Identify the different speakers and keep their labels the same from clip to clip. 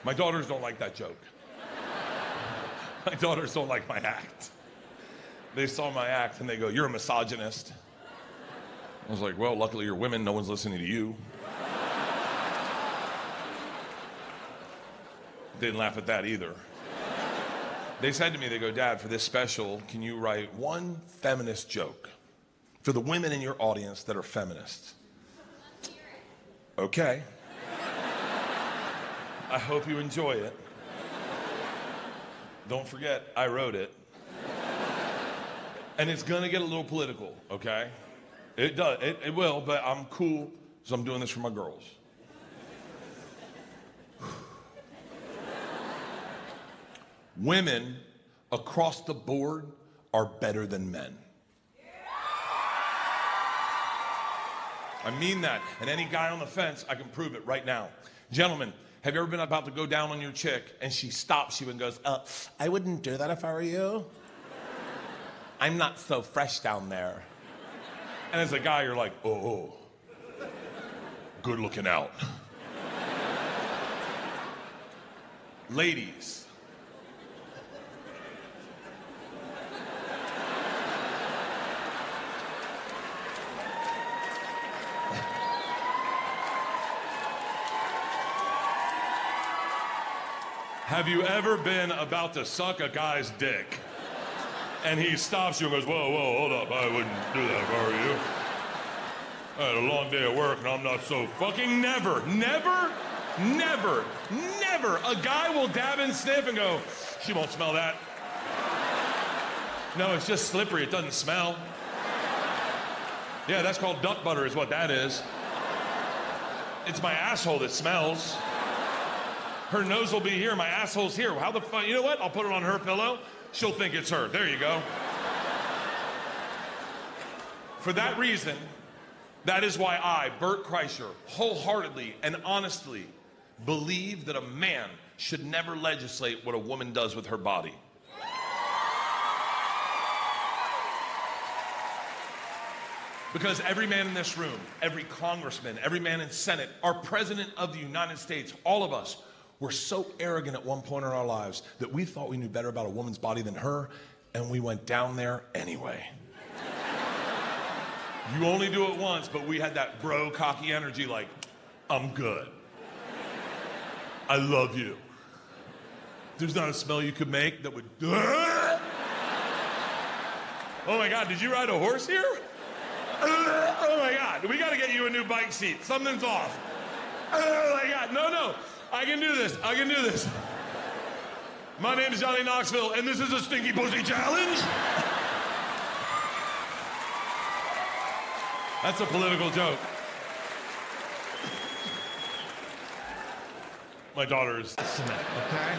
Speaker 1: My daughters don't like that joke. My daughters don't like my act. They saw my act and they go, "You're a misogynist." I was like, "Well, luckily you're women, no one's listening to you." Didn't laugh at that either. They said to me, they go, "Dad, for this special, can you write one feminist joke for the women in your audience that are feminists?" Okay. I hope you enjoy it. Don't forget, I wrote it. And it's gonna get a little political, okay? It does, it will, but I'm cool, so I'm doing this for my girls. Women across the board are better than men. I mean that. And any guy on the fence, I can prove it right now. Gentlemen, have you ever been about to go down on your chick and she stops you and goes, "I wouldn't do that if I were you. I'm not so fresh down there." And as a guy, you're like, "Oh, good looking out." Ladies, have you ever been about to suck a guy's dick and he stops you and goes, "Whoa, whoa, hold up, I wouldn't do that if I were you. I had a long day at work and I'm not so fucking..." Never, never, never, never. A guy will dab and sniff and go, "She won't smell that." No, it's just slippery, it doesn't smell. Yeah, that's called duck butter is what that is. It's my asshole that smells. Her nose will be here, my asshole's here. How the fuck, you know what? I'll put it on her pillow. She'll think it's her. There you go. For that reason, that is why I, Bert Kreischer, wholeheartedly and honestly believe that a man should never legislate what a woman does with her body. Because every man in this room, every congressman, every man in Senate, our president of the United States, all of us, we're so arrogant at one point in our lives that we thought we knew better about a woman's body than her, and we went down there anyway. You only do it once, but we had that bro cocky energy like, "I'm good. I love you. There's not a smell you could make that would..." Oh my God, did you ride a horse here? Oh my God, we gotta get you a new bike seat. Something's off. Oh my God, no. I can do this. I can do this. My name is Johnny Knoxville, and this is a Stinky Pussy Challenge. That's a political joke. My daughter's...
Speaker 2: Okay?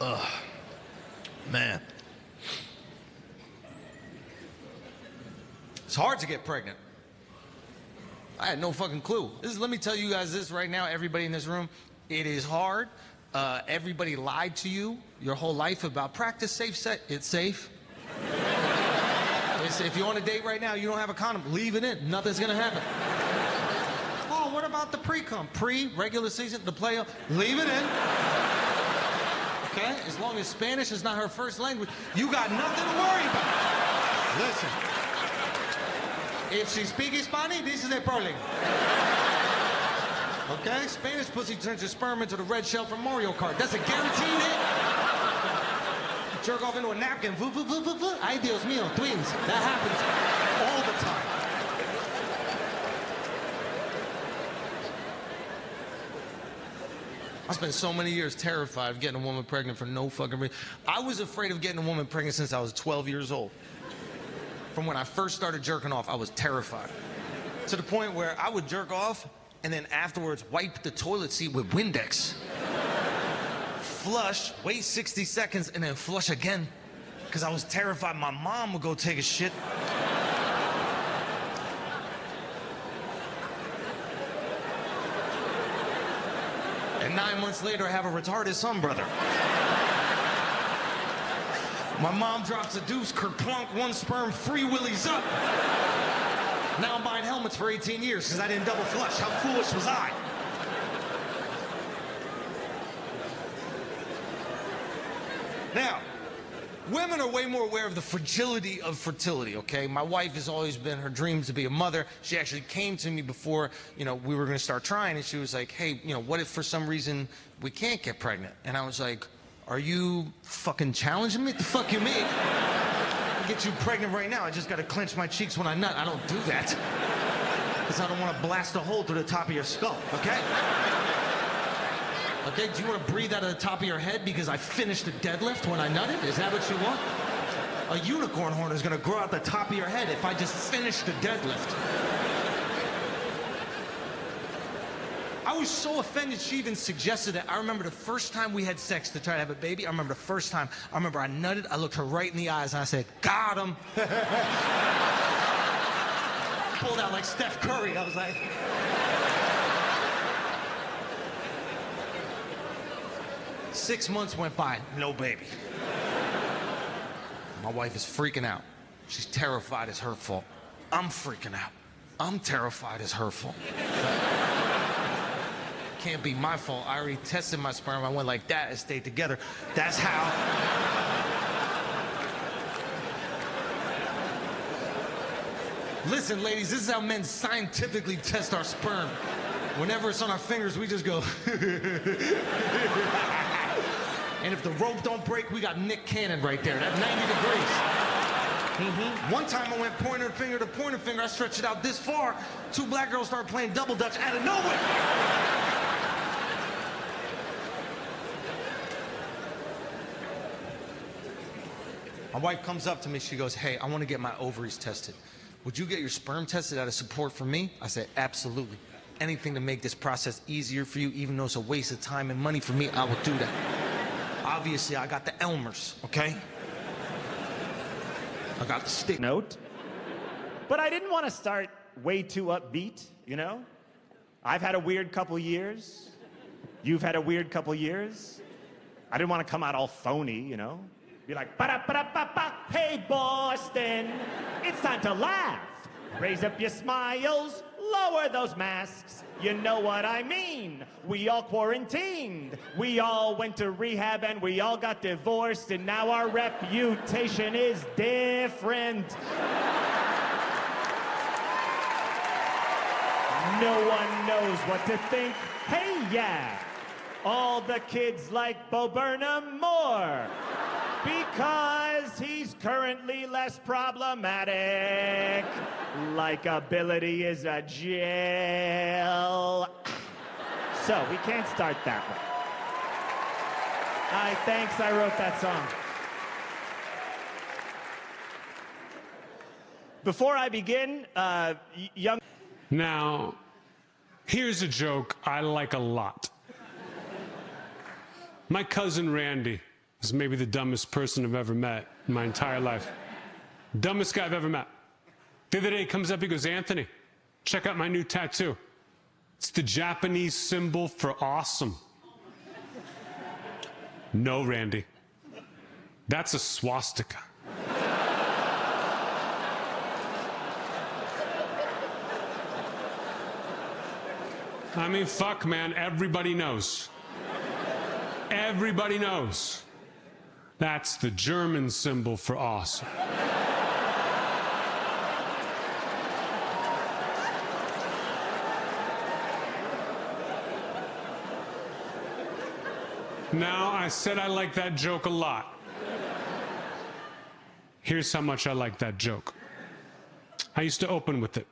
Speaker 2: Ugh. Man. It's hard to get pregnant. I had no fucking clue. Let me tell you guys this right now, everybody in this room. It is hard. Everybody lied to you your whole life about practice safe sex. It's safe. If you're on a date right now, you don't have a condom, leave it in. Nothing's gonna happen. Oh, what about the pre-cum? Regular season, the playoff, leave it in. Okay? As long as Spanish is not her first language, you got nothing to worry about. Listen. If she speaks Spanish, this is a problem. Okay? Spanish pussy turns your sperm into the red shell from Mario Kart. That's a guaranteed hit. Jerk off into a napkin. Ay, Dios mío, twins. That happens all the time. I spent so many years terrified of getting a woman pregnant for no fucking reason. I was afraid of getting a woman pregnant since I was 12 years old. From when I first started jerking off, I was terrified. To the point where I would jerk off and then afterwards wipe the toilet seat with Windex. Flush, wait 60 seconds, and then flush again. Because I was terrified my mom would go take a shit. And 9 months later, I have a retarded son brother. My mom drops a deuce, kerplunk, one sperm, free willies up. Now I'm buying helmets for 18 years because I didn't double flush. How foolish was I? Now, women are way more aware of the fragility of fertility, okay? My wife has always been her dream to be a mother. She actually came to me before, we were gonna start trying, and she was like, hey, what if for some reason we can't get pregnant? And I was like, are you fucking challenging me? What the fuck you mean? I'll get you pregnant right now. I just gotta clench my cheeks when I nut. I don't do that. Because I don't want to blast a hole through the top of your skull, okay? Okay, do you want to breathe out of the top of your head because I finished the deadlift when I nutted? Is that what you want? A unicorn horn is going to grow out the top of your head if I just finish the deadlift. I was so offended she even suggested it. I remember the first time we had sex to try to have a baby. I remember the first time. I remember I nutted. I looked her right in the eyes and I said, got him. Pulled out like Steph Curry. I was like... Six months went by, no baby. My wife is freaking out. She's terrified it's her fault. I'm freaking out. I'm terrified it's her fault. Can't be my fault. I already tested my sperm. I went like that and stayed together. That's how. Listen, ladies, this is how men scientifically test our sperm. Whenever it's on our fingers, we just go. And if the rope don't break, we got Nick Cannon right there. That's 90 degrees. One time I went pointer finger to pointer finger. I stretched it out this far. Two black girls started playing double dutch out of nowhere. My wife comes up to me. She goes, hey, I want to get my ovaries tested. Would you get your sperm tested out of support for me? I said, absolutely. Anything to make this process easier for you, even though it's a waste of time and money for me, I will do that. Obviously, I got the Elmers, okay? I got the stick.
Speaker 3: Note. But I didn't want to start way too upbeat, I've had a weird couple years. You've had a weird couple years. I didn't want to come out all phony, Be like, ba-da-ba-da-ba-ba, hey, Boston, it's time to laugh. Raise up your smiles, lower those masks. You know what I mean. We all quarantined. We all went to rehab and we all got divorced, and now our reputation is different. No one knows what to think. Hey, yeah. All the kids like Bo Burnham more because he's currently less problematic. Likeability is a jail. So we can't start that way. Thanks, I wrote that song. Before I begin, young...
Speaker 4: Now, here's a joke I like a lot. My cousin Randy is maybe the dumbest person I've ever met in my entire life. Dumbest guy I've ever met. The other day he comes up, he goes, Anthony, check out my new tattoo. It's the Japanese symbol for awesome. No, Randy. That's a swastika. I mean, fuck, man, everybody knows. Everybody knows. That's the German symbol for awesome. Now, I said I like that joke a lot. Here's how much I like that joke. I used to open with it.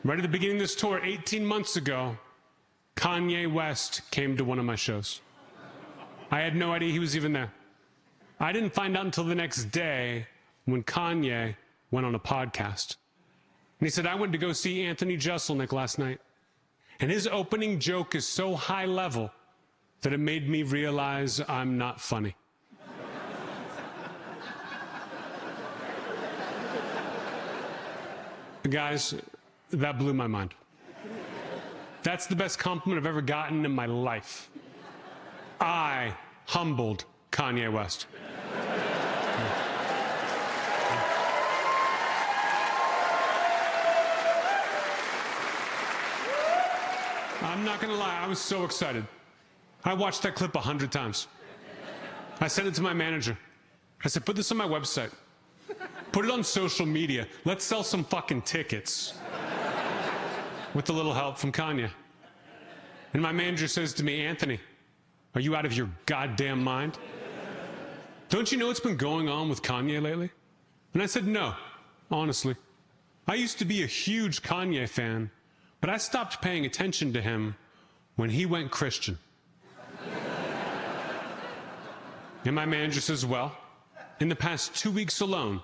Speaker 4: Right at the beginning of this tour, 18 months ago, Kanye West came to one of my shows. I had no idea he was even there. I didn't find out until the next day when Kanye went on a podcast. And he said, I went to go see Anthony Jeselnik last night. And his opening joke is so high level that it made me realize I'm not funny. Guys, that blew my mind. That's the best compliment I've ever gotten in my life. I humbled Kanye West. I'm not gonna lie, I was so excited. I watched that clip 100 times. I sent it to my manager. I said, put this on my website. Put it on social media. Let's sell some fucking tickets. With a little help from Kanye. And my manager says to me, Anthony, are you out of your goddamn mind? Don't you know what's been going on with Kanye lately? And I said, no, honestly. I used to be a huge Kanye fan, but I stopped paying attention to him when he went Christian. And my manager says, well, in the past 2 weeks alone,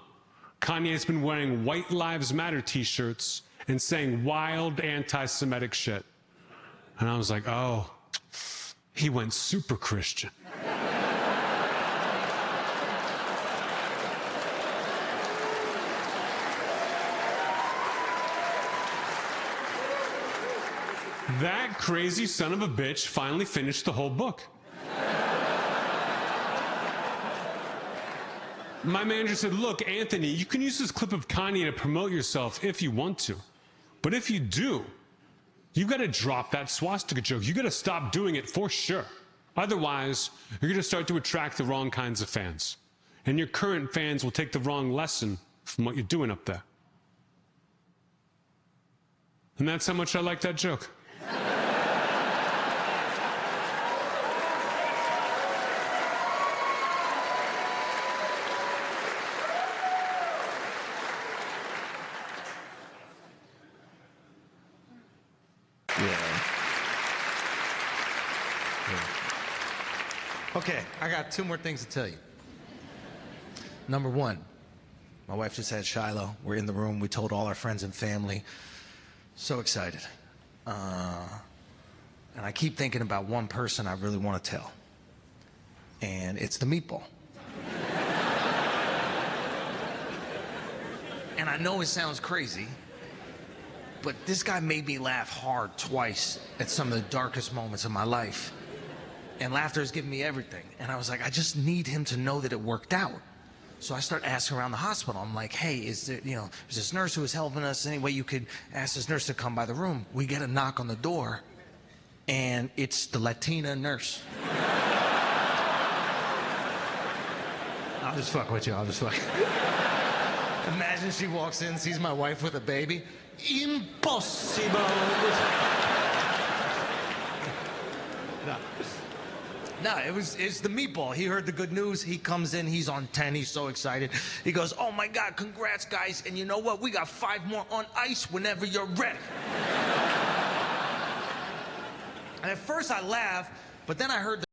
Speaker 4: Kanye's been wearing White Lives Matter t-shirts and saying wild anti-Semitic shit. And I was like, oh, he went super Christian. That crazy son of a bitch finally finished the whole book. My manager said, look, Anthony, you can use this clip of Kanye to promote yourself if you want to. But if you do, you've got to drop that swastika joke. You've got to stop doing it for sure. Otherwise, you're going to start to attract the wrong kinds of fans. And your current fans will take the wrong lesson from what you're doing up there. And that's how much I like that joke.
Speaker 2: Okay, I got 2 more things to tell you. Number 1, my wife just had Shiloh. We're in the room. We told all our friends and family. So excited. And I keep thinking about one person I really want to tell. And it's the Meatball. And I know it sounds crazy, but this guy made me laugh hard twice at some of the darkest moments of my life. And laughter has given me everything. And I was like, I just need him to know that it worked out. So I start asking around the hospital. I'm like, hey, is there, there's this nurse who is helping us. Any way you could ask this nurse to come by the room? We get a knock on the door, and it's the Latina nurse. I'll just fuck with you. I'll just fuck. Imagine she walks in, sees my wife with a baby. Impossible. No, it's the Meatball. He heard the good news. He comes in. He's on 10. He's so excited. He goes, oh, my God, congrats, guys. And you know what? We got 5 more on ice whenever you're ready. And at first I laughed, but then I heard the